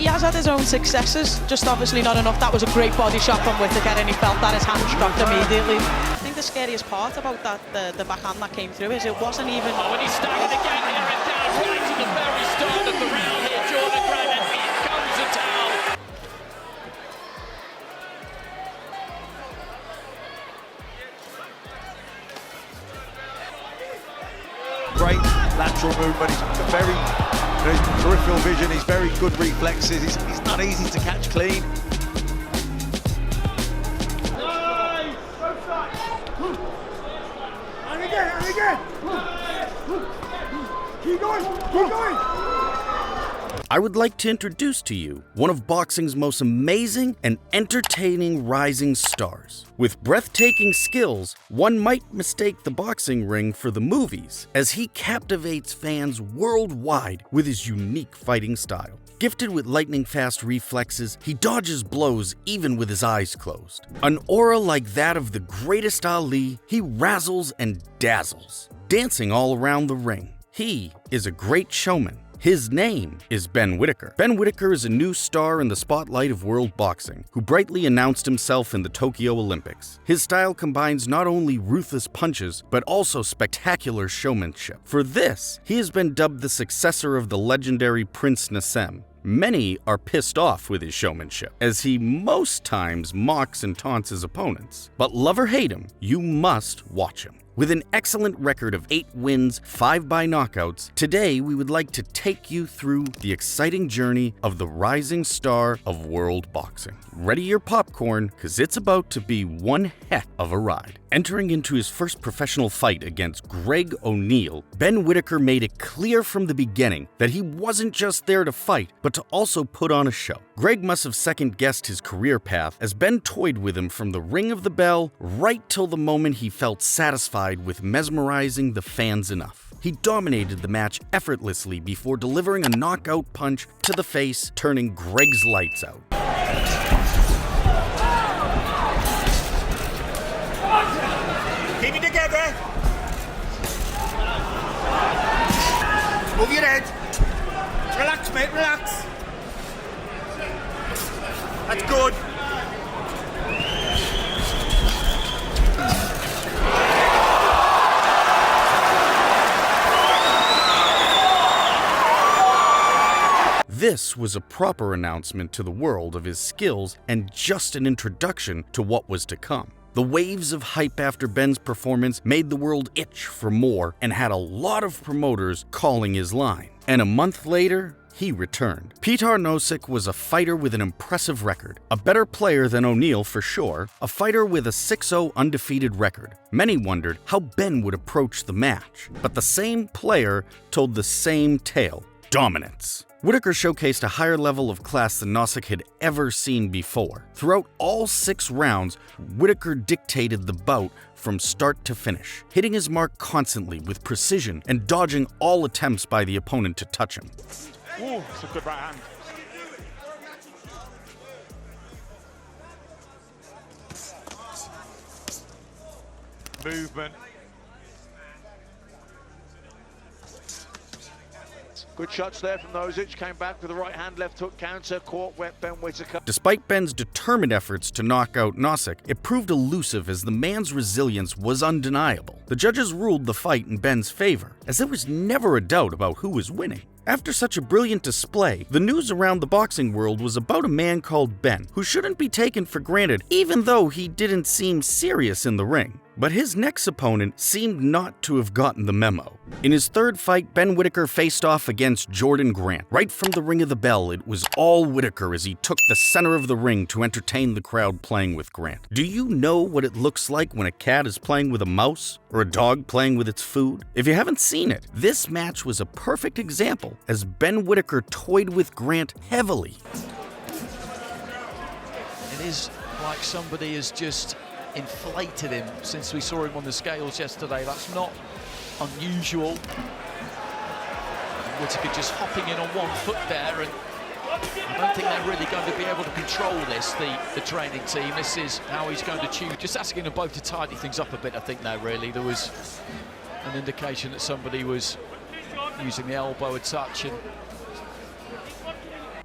He has had his own successes, just obviously not enough. That was a great body shot from Whittaker, and he felt that his hand dropped immediately. I think the scariest part about that, the backhand that came through, is it wasn't even... Oh, and he staggered again here and down right to the very start of the round here, Jordan Gradia. Here comes the towel. Great lateral movement, he's very peripheral vision, he's very good reflexes, he's not easy to catch clean. And again! Keep going! I would like to introduce to you one of boxing's most amazing and entertaining rising stars. With breathtaking skills, one might mistake the boxing ring for the movies, as he captivates fans worldwide with his unique fighting style. Gifted with lightning-fast reflexes, he dodges blows even with his eyes closed. An aura like that of the greatest Ali, he razzles and dazzles, dancing all around the ring. He is a great showman. His name is Ben Whittaker. Ben Whittaker is a new star in the spotlight of world boxing, who brightly announced himself in the Tokyo Olympics. His style combines not only ruthless punches, but also spectacular showmanship. For this, he has been dubbed the successor of the legendary Prince Naseem. Many are pissed off with his showmanship, as he most times mocks and taunts his opponents. But love or hate him, you must watch him. With an excellent record of 8 wins, 5 by knockouts, today we would like to take you through the exciting journey of the rising star of world boxing. Ready your popcorn, cause it's about to be one heck of a ride. Entering into his first professional fight against Greg O'Neill, Ben Whittaker made it clear from the beginning that he wasn't just there to fight, but to also put on a show. Greg must have second-guessed his career path, as Ben toyed with him from the ring of the bell right till the moment he felt satisfied with mesmerizing the fans enough. He dominated the match effortlessly before delivering a knockout punch to the face, turning Greg's lights out. Keep it together. Move your head. Relax, mate, relax. That's good. This was a proper announcement to the world of his skills and just an introduction to what was to come. The waves of hype after Ben's performance made the world itch for more and had a lot of promoters calling his line. And a month later, he returned. Petar Nosic was a fighter with an impressive record, a better player than O'Neill for sure, a fighter with a 6-0 undefeated record. Many wondered how Ben would approach the match, but the same player told the same tale: dominance. Whittaker showcased a higher level of class than Nosic had ever seen before. Throughout all 6 rounds, Whittaker dictated the bout from start to finish, hitting his mark constantly with precision and dodging all attempts by the opponent to touch him. Ooh, that's a good right hand. Movement. Good shots there from Nosic, came back with a right hand, left hook counter, caught wet Ben Whittaker. Despite Ben's determined efforts to knock out Nosic, it proved elusive as the man's resilience was undeniable. The judges ruled the fight in Ben's favor, as there was never a doubt about who was winning. After such a brilliant display, the news around the boxing world was about a man called Ben, who shouldn't be taken for granted, even though he didn't seem serious in the ring. But his next opponent seemed not to have gotten the memo. In his third fight, Ben Whittaker faced off against Jordan Grant. Right from the ring of the bell, it was all Whittaker as he took the center of the ring to entertain the crowd playing with Grant. Do you know what it looks like when a cat is playing with a mouse, or a dog playing with its food? If you haven't seen it, this match was a perfect example, as Ben Whittaker toyed with Grant heavily. It is like somebody has just inflated him since we saw him on the scales yesterday. That's not unusual. Whittaker just hopping in on one foot there, and I don't think they're really going to be able to control this, the training team. This is how he's going to choose. Just asking them both to tidy things up a bit, I think, now, really. There was an indication that somebody was using the elbow a touch, and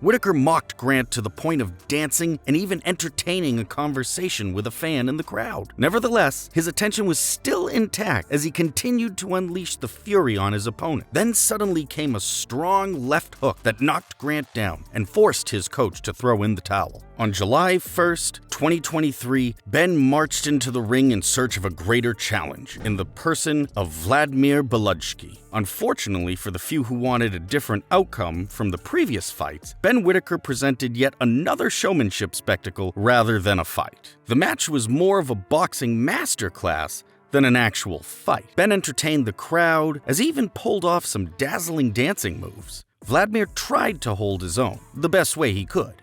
Whittaker mocked Grant to the point of dancing and even entertaining a conversation with a fan in the crowd. Nevertheless, his attention was still intact as he continued to unleash the fury on his opponent. Then suddenly came a strong left hook that knocked Grant down and forced his coach to throw in the towel. On July 1st, 2023, Ben marched into the ring in search of a greater challenge in the person of Vladimir Belujsky. Unfortunately for the few who wanted a different outcome from the previous fights, Ben Whittaker presented yet another showmanship spectacle rather than a fight. The match was more of a boxing masterclass than an actual fight. Ben entertained the crowd as he even pulled off some dazzling dancing moves. Vladimir tried to hold his own the best way he could.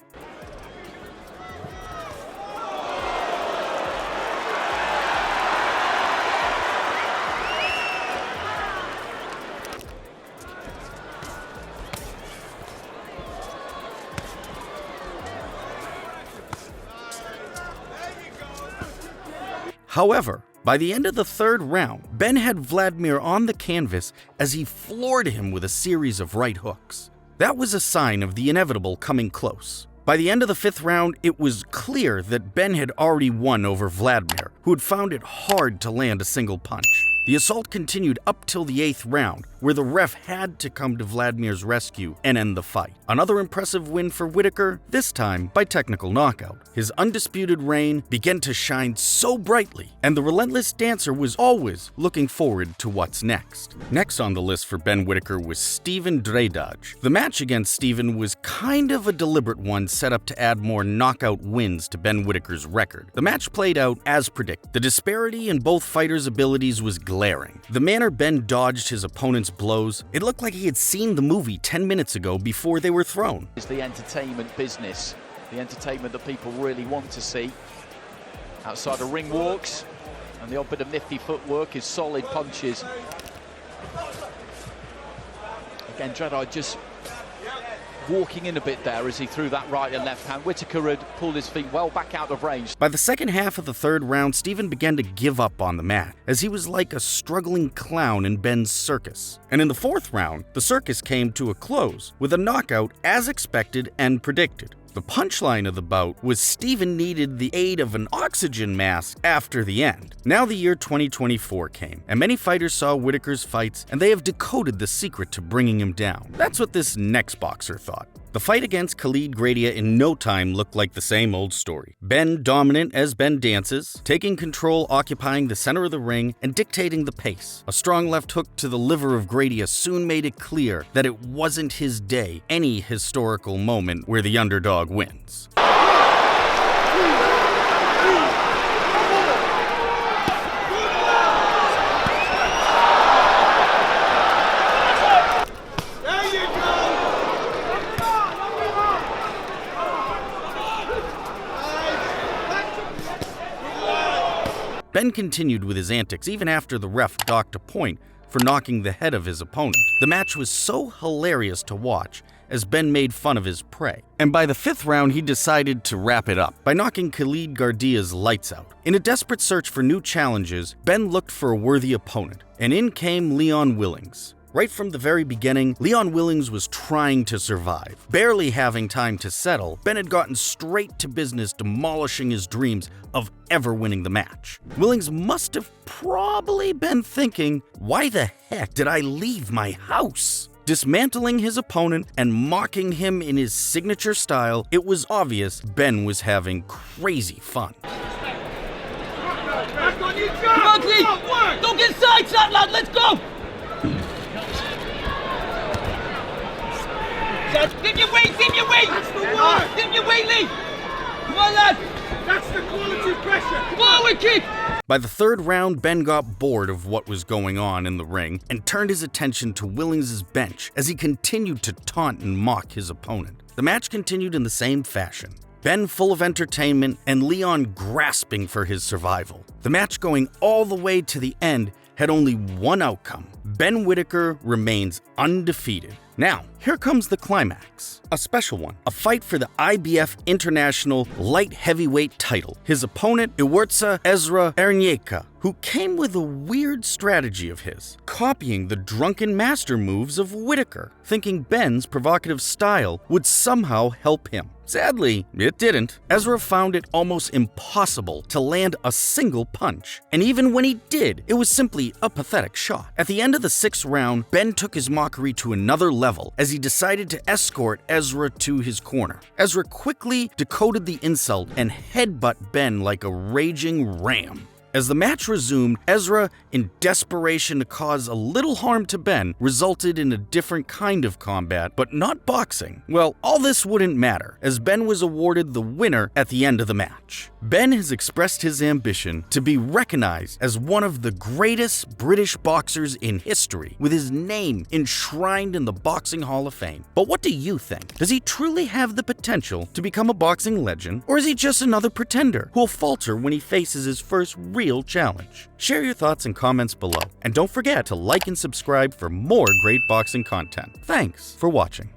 However, by the end of the third round, Ben had Vladimir on the canvas as he floored him with a series of right hooks. That was a sign of the inevitable coming close. By the end of the fifth round, it was clear that Ben had already won over Vladimir, who had found it hard to land a single punch. The assault continued up till the eighth round, where the ref had to come to Vladimir's rescue and end the fight. Another impressive win for Whittaker, this time by technical knockout. His undisputed reign began to shine so brightly, and the relentless dancer was always looking forward to what's next. Next on the list for Ben Whittaker was Steven Dred. The match against Steven was kind of a deliberate one set up to add more knockout wins to Ben Whittaker's record. The match played out as predicted. The disparity in both fighters' abilities was glaring. The manner Ben dodged his opponent's blows, it looked like he had seen the movie 10 minutes ago before they were thrown. It's the entertainment business, the entertainment that people really want to see. Outside of ring walks, and the odd bit of nifty footwork, his solid punches. Again, Dred just walking in a bit there as he threw that right and left hand. Whittaker had pulled his feet well back out of range. By the second half of the third round, Steven began to give up on the mat, as he was like a struggling clown in Ben's circus. And in the fourth round, the circus came to a close with a knockout as expected and predicted. The punchline of the bout was Steven needed the aid of an oxygen mask after the end. Now the year 2024 came, and many fighters saw Whittaker's fights, and they have decoded the secret to bringing him down. That's what this next boxer thought. The fight against Khed Gradia in no time looked like the same old story. Ben dominant as Ben dances, taking control, occupying the center of the ring, and dictating the pace. A strong left hook to the liver of Gradia soon made it clear that it wasn't his day, any historical moment where the underdog wins. Ben continued with his antics even after the ref docked a point for knocking the head of his opponent. The match was so hilarious to watch as Ben made fun of his prey. And by the fifth round, he decided to wrap it up by knocking Khed Gradia's lights out. In a desperate search for new challenges, Ben looked for a worthy opponent, and in came Leon Willings. Right from the very beginning, Leon Willings was trying to survive. Barely having time to settle, Ben had gotten straight to business, demolishing his dreams of ever winning the match. Willings must have probably been thinking, why the heck did I leave my house? Dismantling his opponent and mocking him in his signature style, it was obvious Ben was having crazy fun. Come on, Khed! Don't get sidetracked, lad! Let's go! Give your weight! Give your weight! That's the word! Give your weight, Lee! Come on, lad! That's the quality pressure! Come on, Khed! By the third round, Ben got bored of what was going on in the ring and turned his attention to Willings' bench as he continued to taunt and mock his opponent. The match continued in the same fashion. Ben full of entertainment and Leon grasping for his survival. The match going all the way to the end had only one outcome. Ben Whittaker remains undefeated. Now, here comes the climax. A special one, a fight for the IBF International Light Heavyweight title. His opponent, Iwurtsa Ezra Ernyeka, who came with a weird strategy of his, copying the drunken master moves of Whittaker, thinking Ben's provocative style would somehow help him. Sadly, it didn't. Ezra found it almost impossible to land a single punch, and even when he did, it was simply a pathetic shot. At the end of the 6th round, Ben took his mockery to another level as he decided to escort Ezra to his corner. Ezra quickly decoded the insult and headbutt Ben like a raging ram. As the match resumed, Ezra, in desperation to cause a little harm to Ben, resulted in a different kind of combat, but not boxing. Well, all this wouldn't matter, as Ben was awarded the winner at the end of the match. Ben has expressed his ambition to be recognized as one of the greatest British boxers in history, with his name enshrined in the Boxing Hall of Fame. But what do you think? Does he truly have the potential to become a boxing legend, or is he just another pretender who'll falter when he faces his first real challenge? Share your thoughts in comments below, and don't forget to like and subscribe for more great boxing content. Thanks for watching.